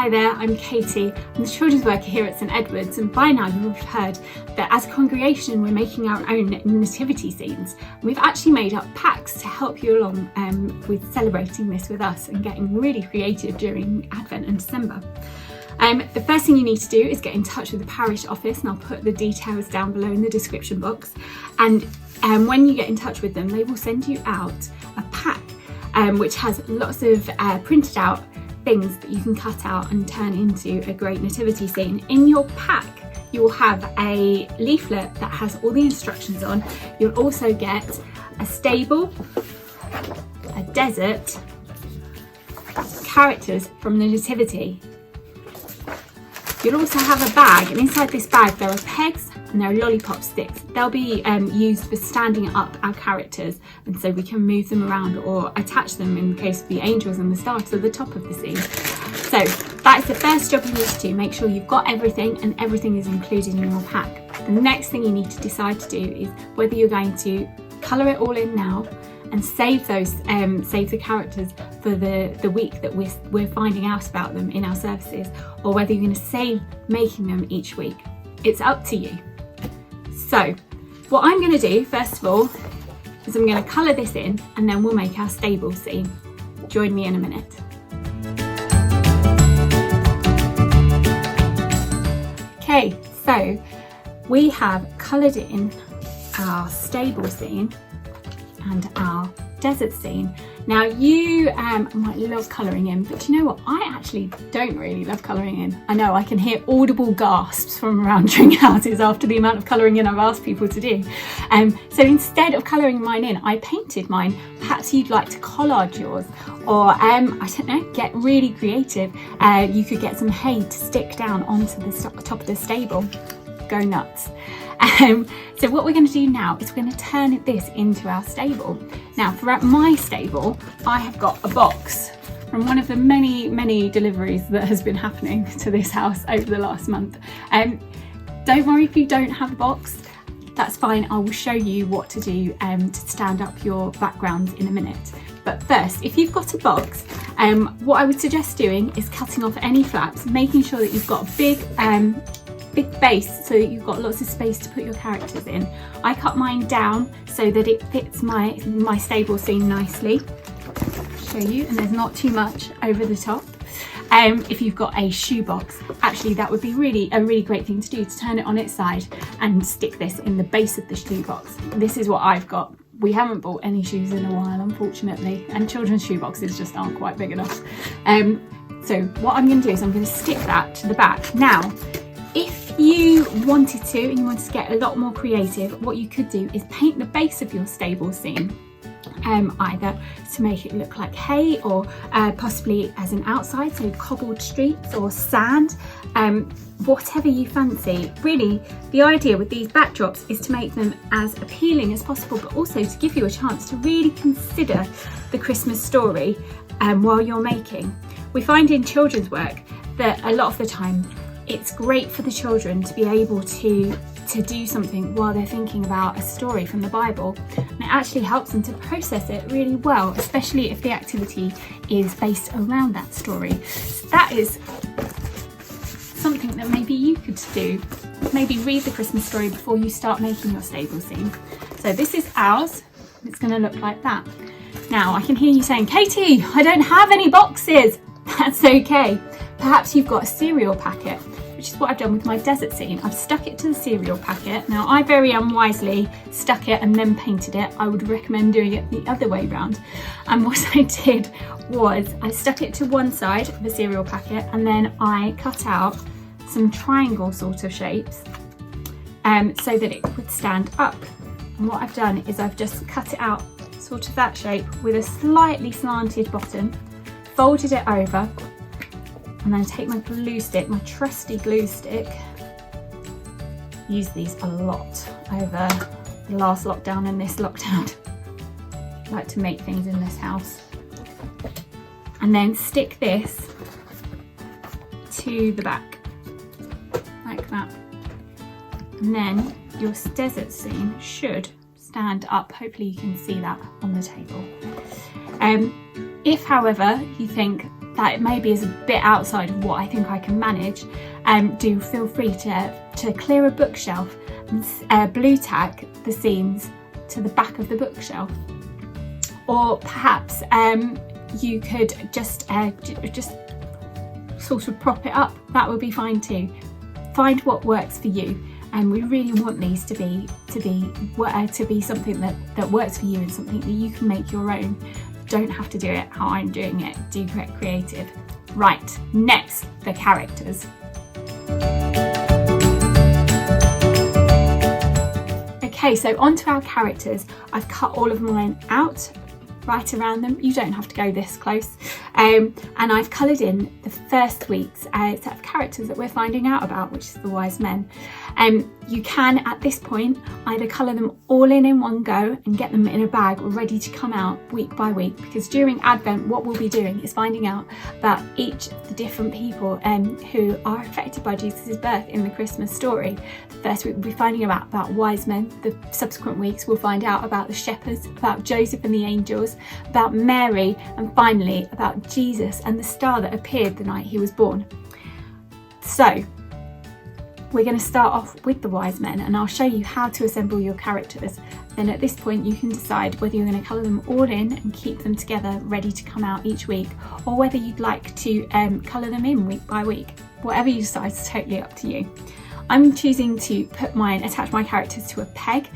Hi there, I'm Katie. I'm the children's worker here at St Edward's, and by now you will have heard that as a congregation we're making our own nativity scenes. We've actually made up packs to help you along with celebrating this with us and getting really creative during Advent and December. The first thing you need to do is get in touch with the parish office, and I'll put the details down below in the description box. And when you get in touch with them, they will send you out a pack which has lots of printed out things that you can cut out and turn into a great nativity scene. In your pack you will have a leaflet that has all the instructions on. You'll also get a stable, a desert, characters from the nativity. You'll also have a bag, and inside this bag there are pegs and there are lollipop sticks. They'll be used for standing up our characters, and so we can move them around or attach them, in the case of the angels and the stars, to the top of the scene. So that's the first job you need to do. Make sure you've got everything and everything is included in your pack. The next thing you need to decide to do is whether you're going to colour it all in now and save those, save the characters for the week that we're finding out about them in our services, or whether you're going to save making them each week. It's up to you. So what I'm going to do first of all is I'm going to colour this in, and then we'll make our stable scene. Join me in a minute. Okay, so we have coloured in our stable scene and our desert scene. Now you might love colouring in, but you know what? I actually don't really love colouring in. I know I can hear audible gasps from around drink houses after the amount of colouring in I've asked people to do. So instead of colouring mine in, I painted mine. Perhaps you'd like to collage yours, or I don't know, get really creative. You could get some hay to stick down onto the top of the stable. Go nuts. So what we're going to do now is we're going to turn this into our stable. Now for my stable, I have got a box from one of the many deliveries that has been happening to this house over the last month. Don't worry if you don't have a box, that's fine. I will show you what to do to stand up your backgrounds in a minute. But first, if you've got a box, what I would suggest doing is cutting off any flaps, making sure that you've got a big base so that you've got lots of space to put your characters in. I cut mine down so that it fits my stable scene nicely. I'll show you, and there's not too much over the top. If you've got a shoebox, actually that would be a really great thing to do, to turn it on its side and stick this in the base of the shoebox. This is what I've got. We haven't bought any shoes in a while, unfortunately, and children's shoeboxes just aren't quite big enough. So what I'm going to do is I'm going to stick that to the back. Now, if you wanted to and you wanted to get a lot more creative, what you could do is paint the base of your stable scene, either to make it look like hay, or possibly as an outside, so cobbled streets or sand, whatever you fancy. Really, the idea with these backdrops is to make them as appealing as possible, but also to give you a chance to really consider the Christmas story while you're making. We find in children's work that a lot of the time it's great for the children to be able to do something while they're thinking about a story from the Bible, and it actually helps them to process it really well, especially if the activity is based around that story. So that is something that maybe you could do. Maybe read the Christmas story before you start making your stable scene. So this is ours. It's going to look like that. Now I can hear you saying, Katie, I don't have any boxes. That's okay. Perhaps you've got a cereal packet, which is what I've done with my desert scene. I've stuck it to the cereal packet. Now I very unwisely stuck it and then painted it. I would recommend doing it the other way around. And what I did was I stuck it to one side of the cereal packet, and then I cut out some triangle sort of shapes so that it would stand up. And what I've done is I've just cut it out sort of that shape with a slightly slanted bottom, folded it over, and then take my glue stick, my trusty glue stick. Use these a lot over the last lockdown and this lockdown. I like to make things in this house. And then stick this to the back, like that. And then your desert scene should stand up. Hopefully you can see that on the table. If, however, you think that maybe is a bit outside of what I think I can manage, do feel free to clear a bookshelf and blue tack the scenes to the back of the bookshelf. Or perhaps you could just sort of prop it up. That would be fine too. Find what works for you, and we really want these to be something that works for you and something that you can make your own. Don't have to do it how I'm doing it. Do get creative. Right, next, the characters. Okay, so onto our characters. I've cut all of mine out right around them. You don't have to go this close. And I've coloured in the first week's set of characters that we're finding out about, which is the wise men. You can, at this point, either colour them all in one go and get them in a bag ready to come out week by week, because during Advent what we'll be doing is finding out about each of the different people who are affected by Jesus' birth in the Christmas story. The first week we'll be finding out about wise men. The subsequent weeks we'll find out about the shepherds, about Joseph and the angels, about Mary, and finally about Jesus and the star that appeared the night he was born. So we're going to start off with the wise men, and I'll show you how to assemble your characters. Then at this point you can decide whether you're going to colour them all in and keep them together ready to come out each week, or whether you'd like to colour them in week by week. Whatever you decide is totally up to you. I'm choosing to attach my characters to a peg.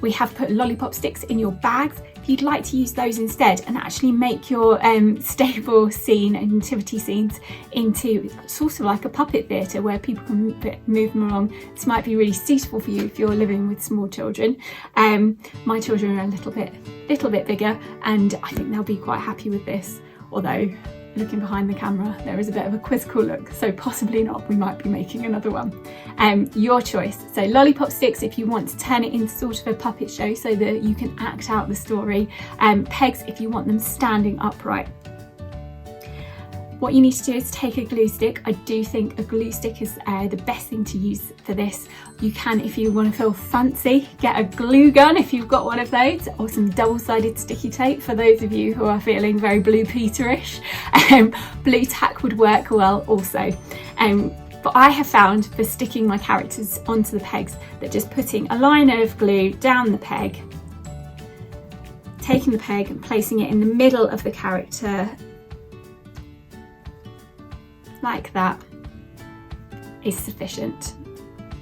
We have put lollipop sticks in your bags. If you'd like to use those instead and actually make your stable scene and nativity scenes into sort of like a puppet theatre where people can move them along, this might be really suitable for you if you're living with small children. My children are a little bit bigger, and I think they'll be quite happy with this, although looking behind the camera there is a bit of a quizzical look, so possibly not. We might be making another one. Your choice. So lollipop sticks if you want to turn it into sort of a puppet show so that you can act out the story. Pegs if you want them standing upright. What you need to do is take a glue stick. I do think a glue stick is the best thing to use for this. You can, if you want to feel fancy, get a glue gun if you've got one of those, or some double-sided sticky tape for those of you who are feeling very Blue Peter-ish. Blue tack would work well also. But I have found for sticking my characters onto the pegs that just putting a line of glue down the peg, taking the peg and placing it in the middle of the character like that is sufficient,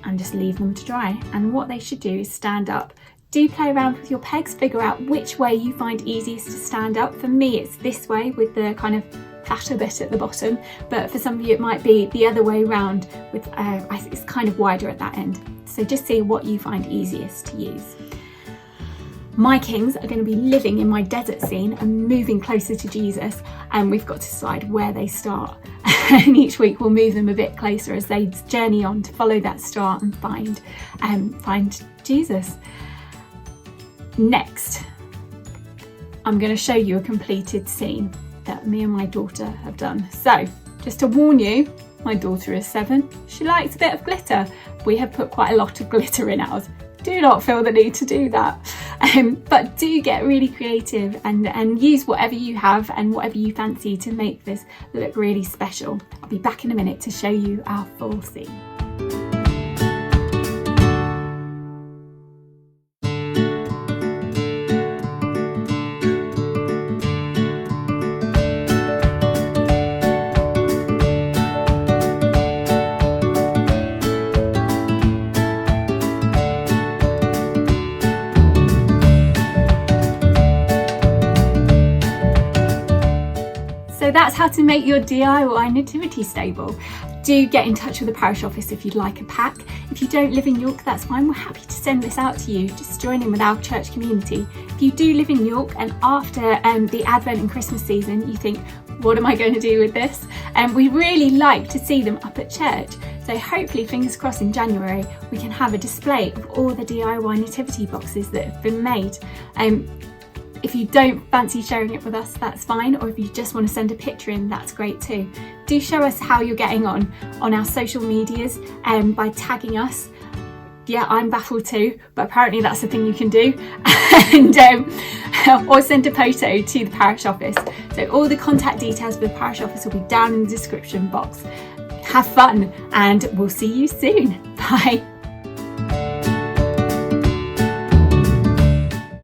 and just leave them to dry. And what they should do is stand up. Do play around with your pegs, figure out which way you find easiest to stand up. For me it's this way with the kind of fatter bit at the bottom, but for some of you it might be the other way round with it's kind of wider at that end. So just see what you find easiest to use. My kings are going to be living in my desert scene and moving closer to Jesus, and we've got to decide where they start. And each week we'll move them a bit closer as they journey on to follow that star and find Jesus. Next, I'm going to show you a completed scene that me and my daughter have done. So, just to warn you, my daughter is 7. She likes a bit of glitter. We have put quite a lot of glitter in ours. Do not feel the need to do that, but do get really creative and use whatever you have and whatever you fancy to make this look really special. I'll be back in a minute to show you our full scene. So that's how to make your DIY nativity stable. Do get in touch with the parish office if you'd like a pack. If you don't live in York, that's fine. We're happy to send this out to you. Just join in with our church community. If you do live in York and after the Advent and Christmas season, you think, what am I going to do with this? We really like to see them up at church. So hopefully, fingers crossed, in January, we can have a display of all the DIY nativity boxes that have been made. If you don't fancy sharing it with us, that's fine, or if you just want to send a picture in, that's great too. Do show us how you're getting on our social medias by tagging us. yeah, I'm baffled too, but apparently that's the thing you can do. And or send a photo to the parish office. So all the contact details for the parish office will be down in the description box. Have fun, and we'll see you soon. Bye.